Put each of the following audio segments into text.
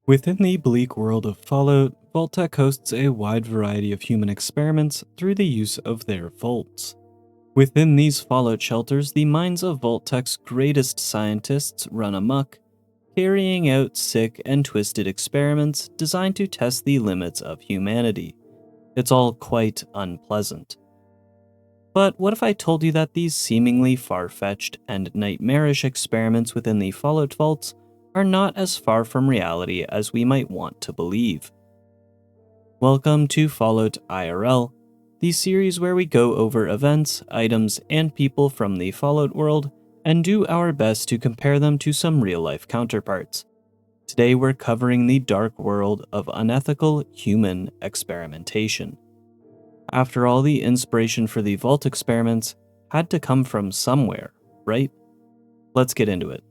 Within the bleak world of Fallout, Vault-Tec hosts a wide variety of human experiments through the use of their vaults. Within these Fallout shelters, the minds of Vault-Tec's greatest scientists run amok, carrying out sick and twisted experiments designed to test the limits of humanity. It's all quite unpleasant. But what if I told you that these seemingly far-fetched and nightmarish experiments within the Fallout vaults are not as far from reality as we might want to believe? Welcome to Fallout IRL, the series where we go over events, items, and people from the Fallout world and do our best to compare them to some real-life counterparts. Today we're covering the dark world of unethical human experimentation. After all, the inspiration for the Vault experiments had to come from somewhere, right? Let's get into it.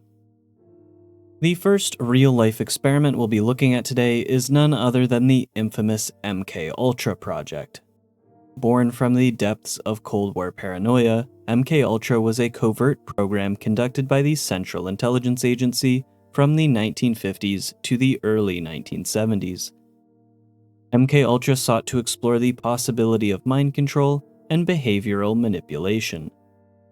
The first real-life experiment we'll be looking at today is none other than the infamous MKUltra project. Born from the depths of Cold War paranoia, MKUltra was a covert program conducted by the Central Intelligence Agency from the 1950s to the early 1970s. MKUltra sought to explore the possibility of mind control and behavioral manipulation.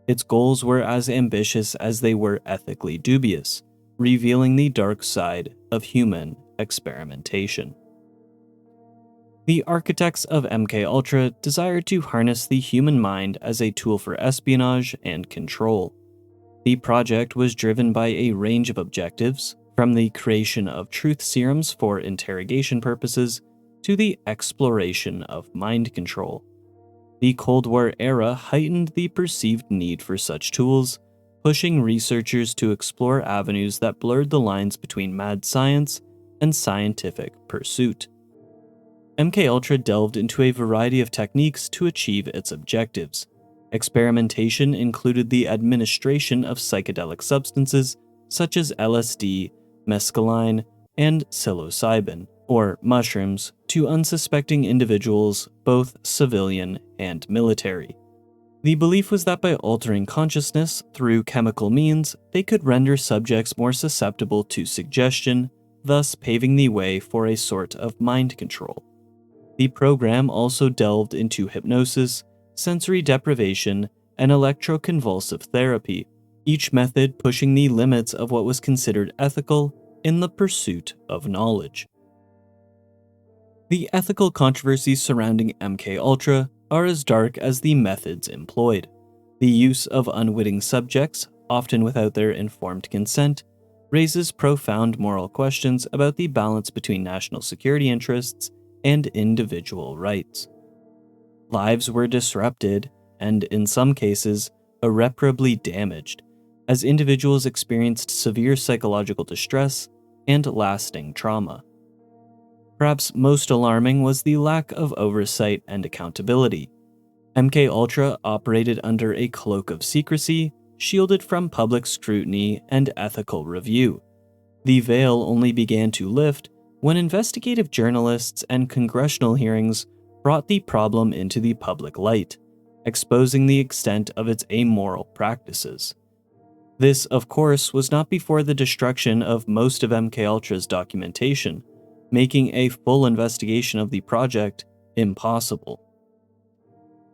Its goals were as ambitious as they were ethically dubious, revealing the dark side of human experimentation. The architects of MKUltra desired to harness the human mind as a tool for espionage and control. The project was driven by a range of objectives, from the creation of truth serums for interrogation purposes to the exploration of mind control. The Cold War era heightened the perceived need for such tools, pushing researchers to explore avenues that blurred the lines between mad science and scientific pursuit. MKUltra delved into a variety of techniques to achieve its objectives. Experimentation included the administration of psychedelic substances such as LSD, mescaline, and psilocybin, or mushrooms, to unsuspecting individuals, both civilian and military. The belief was that by altering consciousness through chemical means, they could render subjects more susceptible to suggestion, thus paving the way for a sort of mind control. The program also delved into hypnosis, sensory deprivation, and electroconvulsive therapy, each method pushing the limits of what was considered ethical in the pursuit of knowledge. The ethical controversies surrounding MKUltra are as dark as the methods employed. The use of unwitting subjects, often without their informed consent, raises profound moral questions about the balance between national security interests and individual rights. Lives were disrupted, and in some cases, irreparably damaged, as individuals experienced severe psychological distress and lasting trauma. Perhaps most alarming was the lack of oversight and accountability. MKUltra operated under a cloak of secrecy, shielded from public scrutiny and ethical review. The veil only began to lift when investigative journalists and congressional hearings brought the problem into the public light, exposing the extent of its amoral practices. This, of course, was not before the destruction of most of MKUltra's documentation, making a full investigation of the project impossible.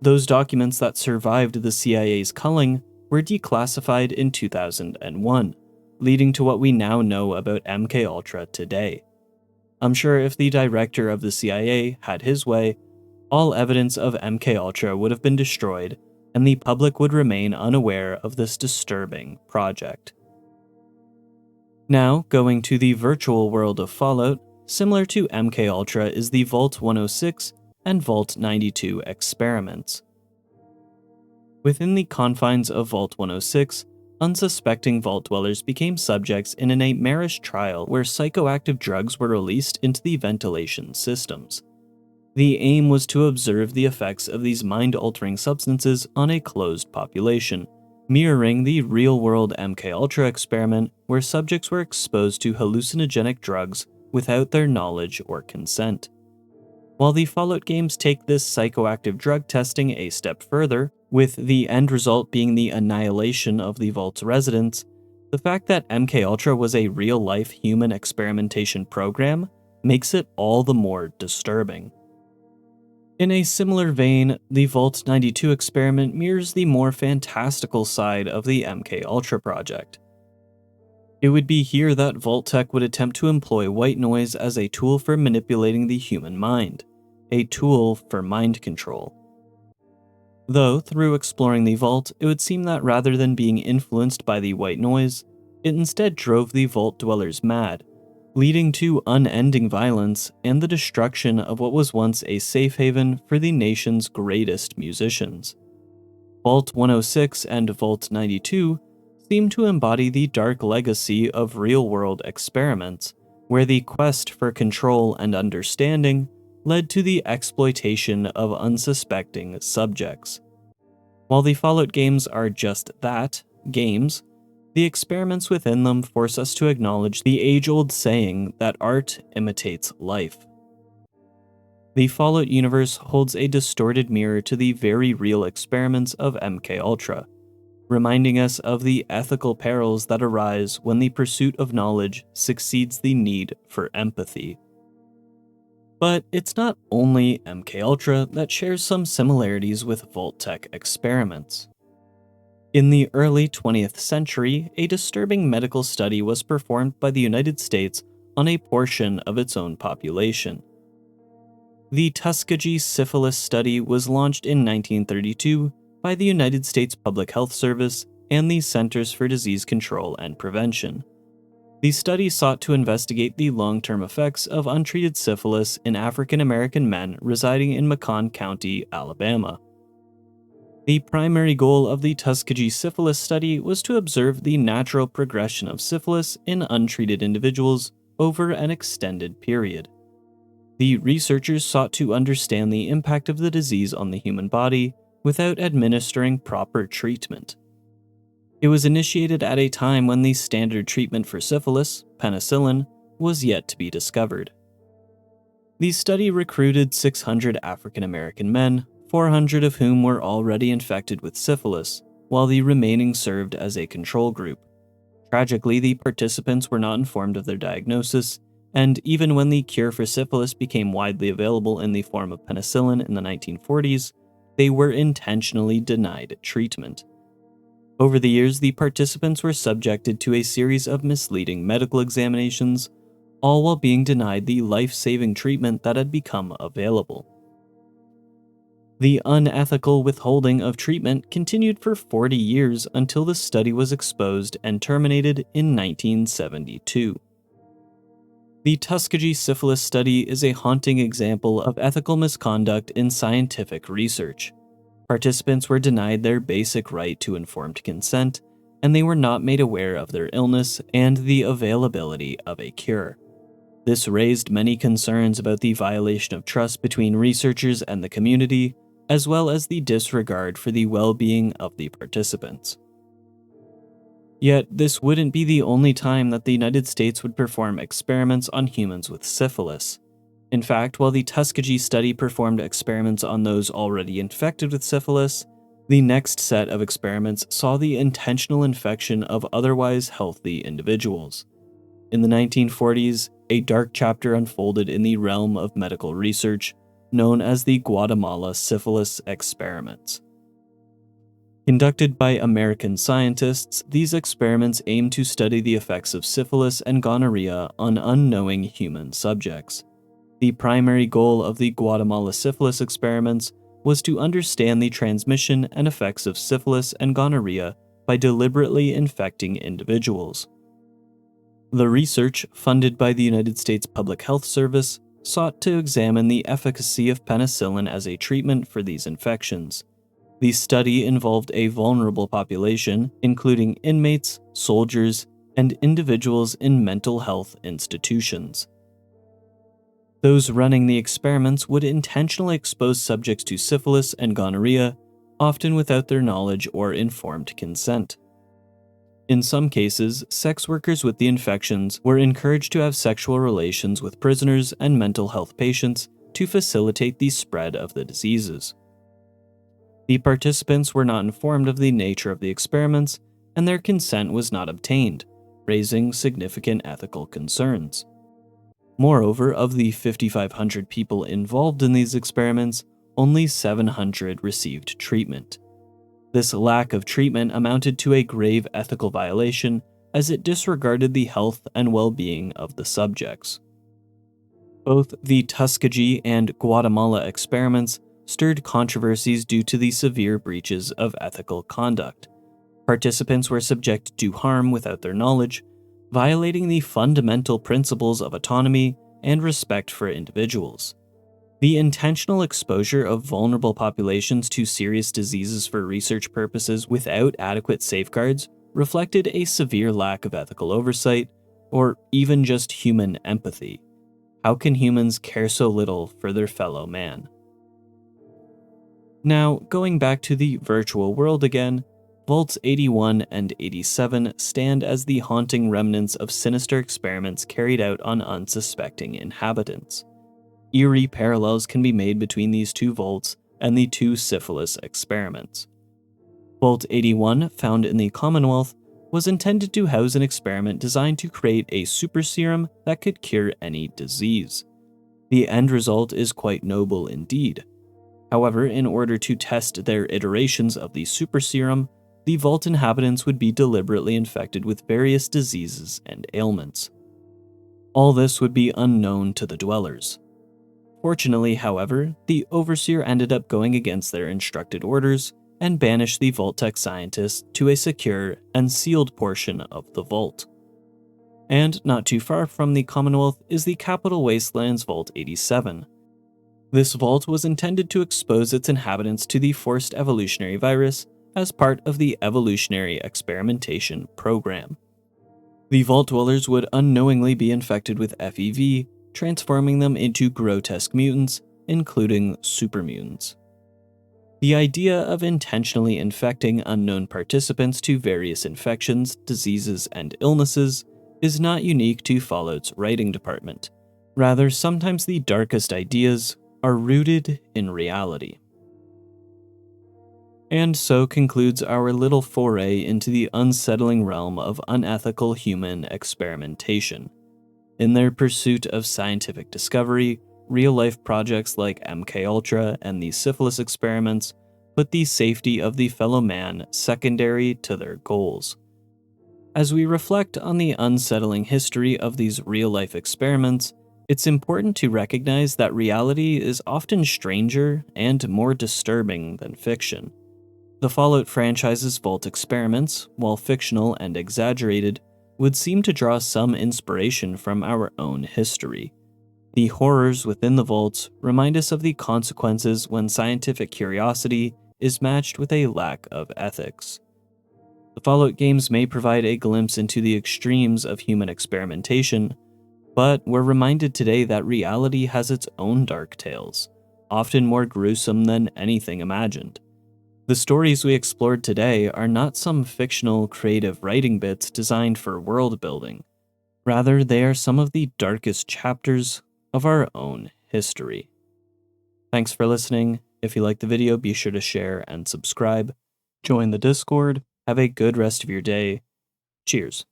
Those documents that survived the CIA's culling were declassified in 2001, leading to what we now know about MKUltra today. I'm sure if the director of the CIA had his way, all evidence of MKUltra would have been destroyed, and the public would remain unaware of this disturbing project. Now, going to the virtual world of Fallout, similar to MKUltra is the Vault-106 and Vault-92 experiments. Within the confines of Vault-106, unsuspecting Vault dwellers became subjects in a nightmarish trial where psychoactive drugs were released into the ventilation systems. The aim was to observe the effects of these mind-altering substances on a closed population, mirroring the real-world MKUltra experiment where subjects were exposed to hallucinogenic drugs without their knowledge or consent. While the Fallout games take this psychoactive drug testing a step further, with the end result being the annihilation of the Vault's residents, The fact that MKUltra was a real-life human experimentation program makes it all the more disturbing. In a similar vein, the Vault-92 experiment mirrors the more fantastical side of the MKUltra project. It would be here that Vault-Tec would attempt to employ white noise as a tool for manipulating the human mind, a tool for mind control. Though, through exploring the vault, it would seem that rather than being influenced by the white noise, it instead drove the vault dwellers mad, leading to unending violence and the destruction of what was once a safe haven for the nation's greatest musicians. Vault 106 and Vault 92 seem to embody the dark legacy of real-world experiments, where the quest for control and understanding led to the exploitation of unsuspecting subjects. While the Fallout games are just that, games, the experiments within them force us to acknowledge the age-old saying that art imitates life. The Fallout universe holds a distorted mirror to the very real experiments of MKUltra, reminding us of the ethical perils that arise when the pursuit of knowledge succeeds the need for empathy. But it's not only MKUltra that shares some similarities with Vault-Tec experiments. In the early 20th century, a disturbing medical study was performed by the United States on a portion of its own population. The Tuskegee syphilis study was launched in 1932 by the United States Public Health Service and the Centers for Disease Control and Prevention. The study sought to investigate the long-term effects of untreated syphilis in African American men residing in Macon County, Alabama. The primary goal of the Tuskegee syphilis study was to observe the natural progression of syphilis in untreated individuals over an extended period. The researchers sought to understand the impact of the disease on the human body without administering proper treatment. It was initiated at a time when the standard treatment for syphilis, penicillin, was yet to be discovered. The study recruited 600 African American men, 400 of whom were already infected with syphilis, while the remaining served as a control group. Tragically, the participants were not informed of their diagnosis, and even when the cure for syphilis became widely available in the form of penicillin in the 1940s, they were intentionally denied treatment. Over the years, the participants were subjected to a series of misleading medical examinations, all while being denied the life-saving treatment that had become available. The unethical withholding of treatment continued for 40 years until the study was exposed and terminated in 1972. The Tuskegee syphilis study is a haunting example of ethical misconduct in scientific research. Participants were denied their basic right to informed consent, and they were not made aware of their illness and the availability of a cure. This raised many concerns about the violation of trust between researchers and the community, as well as the disregard for the well-being of the participants. Yet, this wouldn't be the only time that the United States would perform experiments on humans with syphilis. In fact, while the Tuskegee study performed experiments on those already infected with syphilis, the next set of experiments saw the intentional infection of otherwise healthy individuals. In the 1940s, a dark chapter unfolded in the realm of medical research, known as the Guatemala syphilis experiments. Conducted by American scientists, these experiments aimed to study the effects of syphilis and gonorrhea on unknowing human subjects. The primary goal of the Guatemala syphilis experiments was to understand the transmission and effects of syphilis and gonorrhea by deliberately infecting individuals. The research, funded by the United States Public Health Service, sought to examine the efficacy of penicillin as a treatment for these infections. The study involved a vulnerable population, including inmates, soldiers, and individuals in mental health institutions. Those running the experiments would intentionally expose subjects to syphilis and gonorrhea, often without their knowledge or informed consent. In some cases, sex workers with the infections were encouraged to have sexual relations with prisoners and mental health patients to facilitate the spread of the diseases. The participants were not informed of the nature of the experiments, and their consent was not obtained, raising significant ethical concerns. Moreover, of the 5,500 people involved in these experiments, only 700 received treatment. This lack of treatment amounted to a grave ethical violation as it disregarded the health and well-being of the subjects. Both the Tuskegee and Guatemala experiments stirred controversies due to the severe breaches of ethical conduct. Participants were subjected to harm without their knowledge, violating the fundamental principles of autonomy and respect for individuals. The intentional exposure of vulnerable populations to serious diseases for research purposes without adequate safeguards reflected a severe lack of ethical oversight, or even just human empathy. How can humans care so little for their fellow man? Now, going back to the virtual world again, Vaults 81 and 87 stand as the haunting remnants of sinister experiments carried out on unsuspecting inhabitants. Eerie parallels can be made between these two vaults and the two syphilis experiments. Vault 81, found in the Commonwealth, was intended to house an experiment designed to create a super serum that could cure any disease. The end result is quite noble indeed. However, in order to test their iterations of the super serum, the vault inhabitants would be deliberately infected with various diseases and ailments. All this would be unknown to the dwellers. Fortunately, however, the overseer ended up going against their instructed orders and banished the Vault-Tec scientists to a secure and sealed portion of the vault. And not too far from the Commonwealth is the Capital Wasteland's Vault 87. This vault was intended to expose its inhabitants to the forced evolutionary virus as part of the evolutionary experimentation program. The vault dwellers would unknowingly be infected with FEV, transforming them into grotesque mutants, including supermutants. The idea of intentionally infecting unknown participants to various infections, diseases, and illnesses is not unique to Fallout's writing department. Rather, sometimes the darkest ideas are rooted in reality. And so concludes our little foray into the unsettling realm of unethical human experimentation. In their pursuit of scientific discovery, real-life projects like MKUltra and the syphilis experiments put the safety of the fellow man secondary to their goals. As we reflect on the unsettling history of these real-life experiments, it's important to recognize that reality is often stranger and more disturbing than fiction. The Fallout franchise's Vault experiments, while fictional and exaggerated, would seem to draw some inspiration from our own history. The horrors within the vaults remind us of the consequences when scientific curiosity is matched with a lack of ethics. The Fallout games may provide a glimpse into the extremes of human experimentation, but we're reminded today that reality has its own dark tales, often more gruesome than anything imagined. The stories we explored today are not some fictional creative writing bits designed for world building. Rather, they are some of the darkest chapters of our own history. Thanks for listening. If you liked the video, be sure to share and subscribe. Join the Discord. Have a good rest of your day. Cheers.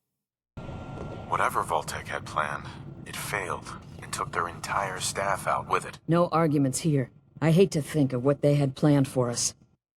Whatever Vault-Tec had planned, it failed and took their entire staff out with it. No arguments here. I hate to think of what they had planned for us.